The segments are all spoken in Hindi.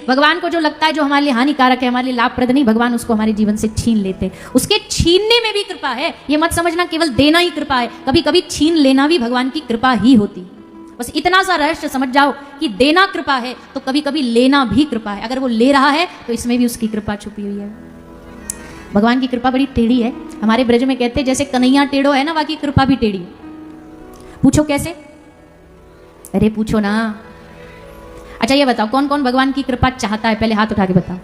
भगवान को जो लगता है जो हमारे लिए हानिकारक है, हमारे लिए लाभप्रद नहीं, भगवान उसको हमारे जीवन से छीन लेते हैं। उसके छीनने में भी कृपा है, ये मत समझना केवल देना ही कृपा है, कभी कभी छीन लेना भी भगवान की कृपा ही होती है। बस इतना सा रहस्य समझ जाओ कि देना कृपा है तो कभी कभी लेना भी कृपा है। अगर वो ले रहा है तो इसमें भी उसकी कृपा छुपी हुई है। भगवान की कृपा बड़ी टेढ़ी है। हमारे ब्रज में कहते हैं जैसे कन्हैया टेढ़ो है ना, बाकी कृपा भी टेढ़ी है। पूछो कैसे? अरे पूछो ना। अच्छा ये बताओ कौन कौन भगवान की कृपा चाहता है? पहले हाथ उठा के बताओ।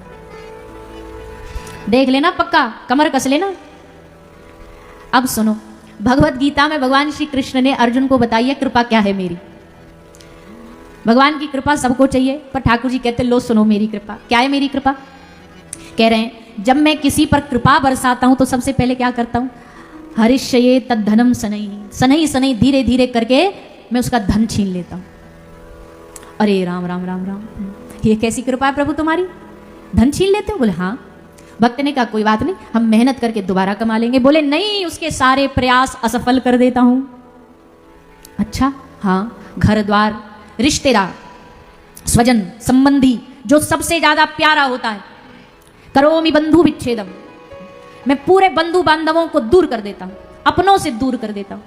देख लेना, पक्का कमर कस लेना। अब सुनो, भगवत गीता में भगवान श्री कृष्ण ने अर्जुन को बताई है कृपा क्या है मेरी। भगवान की कृपा सबको चाहिए, पर ठाकुर जी कहते लो सुनो मेरी कृपा क्या है। मेरी कृपा कह रहे हैं जब मैं किसी पर कृपा बरसाता हूं तो सबसे पहले क्या करता हूं? हरिष्ये तद्धनम सनई, सनई सनई धीरे धीरे करके मैं उसका धन छीन लेता हूं। अरे राम राम राम राम, ये कैसी कृपा है प्रभु तुम्हारी, धन छीन लेते हो? बोले हाँ। भक्त ने कहा कोई बात नहीं, हम मेहनत करके दोबारा कमा लेंगे। बोले नहीं, उसके सारे प्रयास असफल कर देता हूं। अच्छा हाँ, घर द्वार, रिश्तेदार, स्वजन संबंधी जो सबसे ज्यादा प्यारा होता है, करोमि बंधु विच्छेदम, मैं पूरे बंधु बांधवों को दूर कर देता हूं, अपनों से दूर कर देता हूं।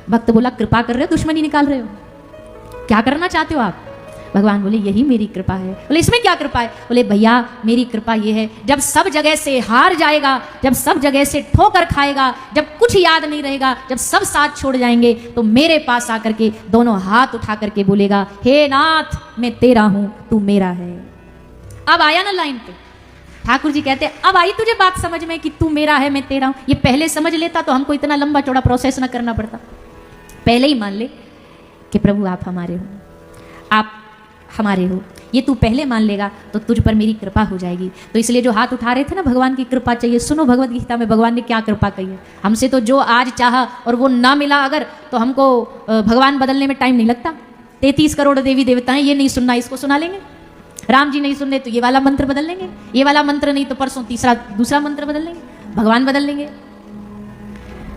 भक्त बोला कृपा कर रहे हो, दुश्मनी निकाल रहे हो, क्या करना चाहते हो आप? भगवान बोले यही मेरी कृपा है। बोले इसमें क्या कृपा है? बोले भैया मेरी कृपा ये है, जब सब जगह से हार जाएगा, जब सब जगह से ठोकर खाएगा, जब कुछ याद नहीं रहेगा, जब सब साथ छोड़ जाएंगे, तो मेरे पास आकर के दोनों हाथ उठा करके बोलेगा हे नाथ मैं तेरा हूं तू मेरा है। अब आया ना लाइन पे। ठाकुर जी कहते अब आई तुझे बात समझ में कि तू मेरा है मैं तेरा हूं। ये पहले समझ लेता तो हमको इतना लंबा चौड़ा प्रोसेस ना करना पड़ता। पहले ही मान ले कि प्रभु आप हमारे हो, आप हमारे हो, ये तू पहले मान लेगा तो तुझ पर मेरी कृपा हो जाएगी। तो इसलिए जो हाथ उठा रहे थे ना, भगवान की कृपा चाहिए, सुनो भगवत गीता में भगवान ने क्या कृपा कही है। हमसे तो जो आज चाहा और वो ना मिला अगर, तो हमको भगवान बदलने में टाइम नहीं लगता। 33 करोड़ देवी देवता हैं, ये नहीं सुनना इसको सुना लेंगे। राम जी नहीं सुन रहे तो ये वाला मंत्र बदल लेंगे, ये वाला मंत्र नहीं तो परसों दूसरा मंत्र बदल लेंगे, भगवान बदल लेंगे।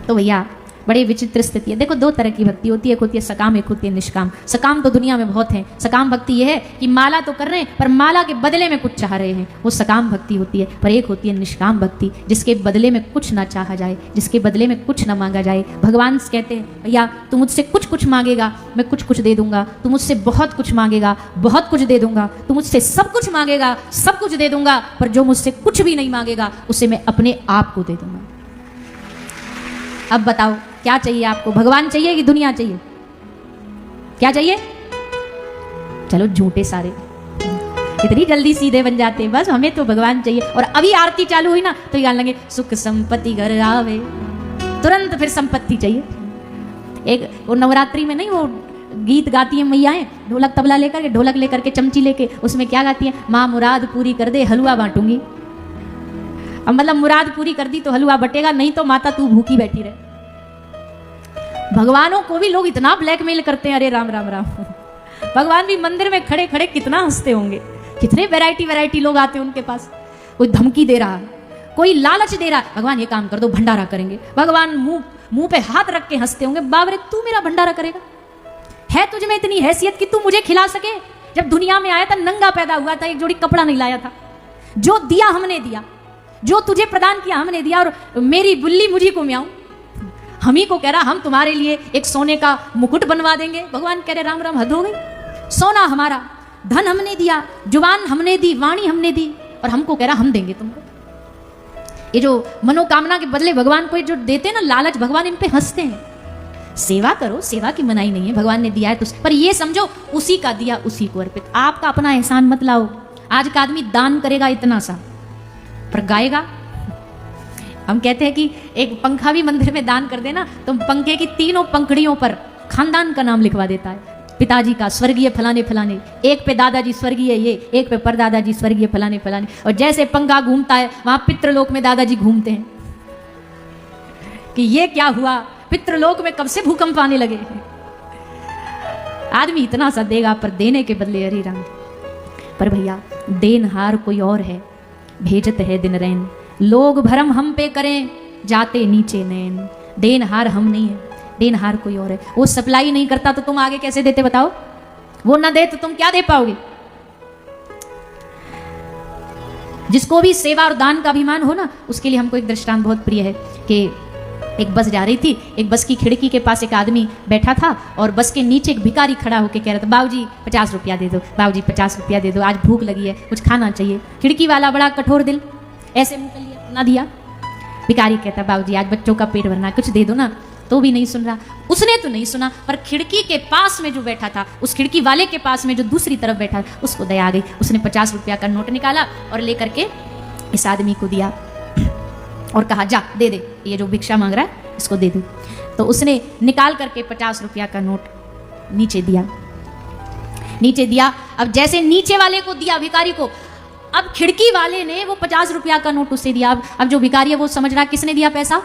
तो भैया बड़ी विचित्र स्थिति है। देखो दो तरह की भक्ति होती है, एक होती है सकाम, एक होती है निष्काम। सकाम तो दुनिया में बहुत है। सकाम भक्ति यह है कि माला तो कर रहे हैं पर माला के बदले में कुछ चाह रहे हैं, वो सकाम भक्ति होती है। पर एक होती है निष्काम भक्ति, जिसके बदले में कुछ ना चाहा जाए, जिसके बदले में कुछ ना मांगा जाए। भगवान कहते हैं भैया तू मुझसे कुछ कुछ मांगेगा मैं कुछ कुछ दे दूंगा, तू मुझसे बहुत कुछ मांगेगा बहुत कुछ दे दूंगा, तू मुझसे सब कुछ मांगेगा सब कुछ दे दूंगा, पर जो मुझसे कुछ भी नहीं मांगेगा उसे मैं अपने आप को दे दूंगा। अब बताओ क्या चाहिए आपको? भगवान चाहिए कि दुनिया चाहिए? क्या चाहिए? चलो झूठे सारे, इतनी जल्दी सीधे बन जाते हैं। बस हमें तो भगवान चाहिए। और अभी आरती चालू हुई ना तो याद लगे सुख संपत्ति घर आवे, तुरंत फिर संपत्ति चाहिए। एक वो नवरात्रि में नहीं वो गीत गाती है मैयाएं, ढोलक तबला लेकर के, ढोलक लेकर के, चमची लेके, उसमें क्या गाती है? माँ मुराद पूरी कर दे हलवा बांटूंगी। अब मतलब मुराद पूरी कर दी तो हलवा बटेगा, नहीं तो माता तू भूखी बैठी रहे। भगवानों को भी लोग इतना ब्लैकमेल करते हैं, अरे राम राम राम। भगवान भी मंदिर में खड़े खड़े कितना हंसते होंगे, कितने वैरायटी लोग आते हैं उनके पास। कोई धमकी दे रहा है, कोई लालच दे रहा है, भगवान ये काम कर दो भंडारा करेंगे। भगवान मुंह पे हाथ रख के हंसते होंगे, बाबरे तू मेरा भंडारा करेगा? है तुझ में इतनी हैसियत कि तू मुझे खिला सके? जब दुनिया में आया था नंगा पैदा हुआ था, एक जोड़ी कपड़ा नहीं लाया था। जो दिया हमने दिया, जो तुझे प्रदान किया हमने दिया, और मेरी बुल्ली मुझी को म्याऊं, हम ही को कह रहा हम तुम्हारे लिए एक सोने का मुकुट बनवा देंगे। भगवान कह रहे राम राम हद हो गई। सोना हमारा, धन हमने दिया, जुबान हमने दी, वाणी हमने दी, और हमको कह रहा हम देंगे तुमको। ये जो मनोकामना के बदले भगवान को जो देते हैं ना लालच, भगवान इन पे हंसते हैं। सेवा करो, सेवा की मनाही नहीं है, भगवान ने दिया है तो, पर ये समझो उसी का दिया उसी को अर्पित। आपका अपना एहसान मत लाओ। आज का आदमी दान करेगा इतना सा, पर गाएगा। हम कहते हैं कि एक पंखा भी मंदिर में दान कर देना तो पंखे की तीनों पंखड़ियों पर खानदान का नाम लिखवा देता है। पिताजी का स्वर्गीय फलाने फलाने, एक पे दादाजी स्वर्गीय ये, एक पे परदादाजी स्वर्गीय फलाने फलाने। और जैसे पंखा घूमता है वहां पितृलोक में दादाजी घूमते हैं कि ये क्या हुआ, पितृलोक में कब से भूकंप आने लगे। आदमी इतना सा देगा पर देने के बदले हरि राम। पर भैया देनहार कोई और है, भेजत है दिन रैन, लोग भरम हम पे करें जाते नीचे नैन। देनहार हम नहीं है, देनहार कोई और है। वो सप्लाई नहीं करता तो तुम आगे कैसे देते बताओ? वो ना दे तो तुम क्या दे पाओगे? जिसको भी सेवा और दान का अभिमान हो ना, उसके लिए हमको एक दृष्टांत बहुत प्रिय है कि एक बस जा रही थी, एक बस की खिड़की के पास एक आदमी बैठा था और बस के नीचे एक भिखारी खड़ा होकर कह रहा था, बाबूजी 50 रुपया दे दो, बाबूजी 50 रुपया दे दो, आज भूख लगी है, कुछ खाना चाहिए। खिड़की वाला बड़ा कठोर दिल, ऐसे मुंह कर लिया, ना दिया। भिखारी कहता, बाबूजी आज बच्चों का पेट भरना, कुछ दे दो ना। तो भी नहीं सुन रहा। उसने तो नहीं सुना, पर खिड़की के पास में जो बैठा था, उस खिड़की वाले के पास में जो दूसरी तरफ बैठा, उसको दया आ गई। उसने 50 रुपया का नोट निकाला और लेकर के इस आदमी को दिया और कहा, जा दे दे, ये जो भिक्षा मांग रहा है इसको दे दे। तो उसने निकाल करके 50 रुपया का नोट नीचे दिया। अब जैसे नीचे वाले को दिया भिखारी को, अब खिड़की वाले ने वो 50 रुपया का नोट उसे दिया। अब जो भिखारी है वो समझ रहा किसने दिया पैसा,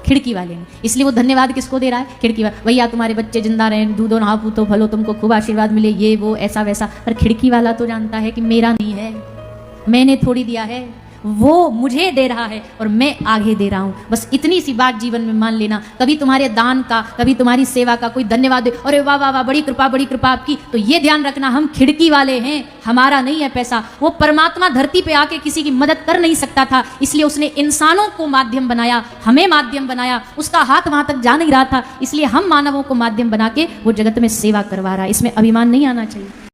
खिड़की वाले ने, इसलिए वो धन्यवाद किसको दे रहा है, खिड़की वाला। भैया तुम्हारे बच्चे जिंदा रहे, दूधो नहा पूतो फलो, तुमको खूब आशीर्वाद मिले, ये वो ऐसा वैसा। पर खिड़की वाला तो जानता है कि मेरा नहीं है, मैंने थोड़ी दिया है, वो मुझे दे रहा है और मैं आगे दे रहा हूं। बस इतनी सी बात जीवन में मान लेना। कभी तुम्हारे दान का, कभी तुम्हारी सेवा का कोई धन्यवाद दे, अरे वाह वाह वाह, बड़ी कृपा आपकी, तो ये ध्यान रखना हम खिड़की वाले हैं, हमारा नहीं है पैसा। वो परमात्मा धरती पे आके किसी की मदद कर नहीं सकता था, इसलिए उसने इंसानों को माध्यम बनाया, हमें माध्यम बनाया। उसका हाथ वहां तक जा नहीं रहा था, इसलिए हम मानवों को माध्यम बना के वो जगत में सेवा करवा रहा है। इसमें अभिमान नहीं आना चाहिए।